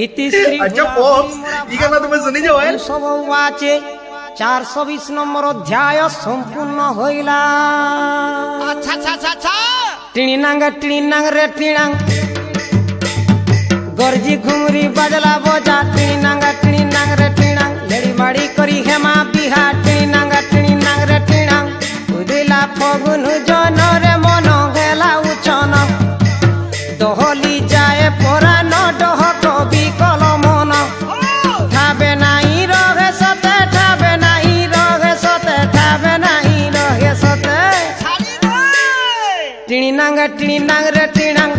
अच्छा पॉप्स ये गाना तुम्हें सुनी जो है सब वाचे 420 नंबर अध्याय संपूर्ण होइला। अच्छा अच्छा अच्छा अच्छा टिणिनांग रे टिणांग गरजी घुमरी बजला बोजा टिणिनांग रे टिणांग लेडी माड़ी करी हेमा बिहा टिणिनांग रे टिणांग उदिला फगुन जन रे मन गेला उचन दहली जाए परा न डह कवि कलमन ठाबे नाही रहे सते ठाबे नाही रहे सते ठाबे नाही रहे सते टिणिनांग रे टिणांग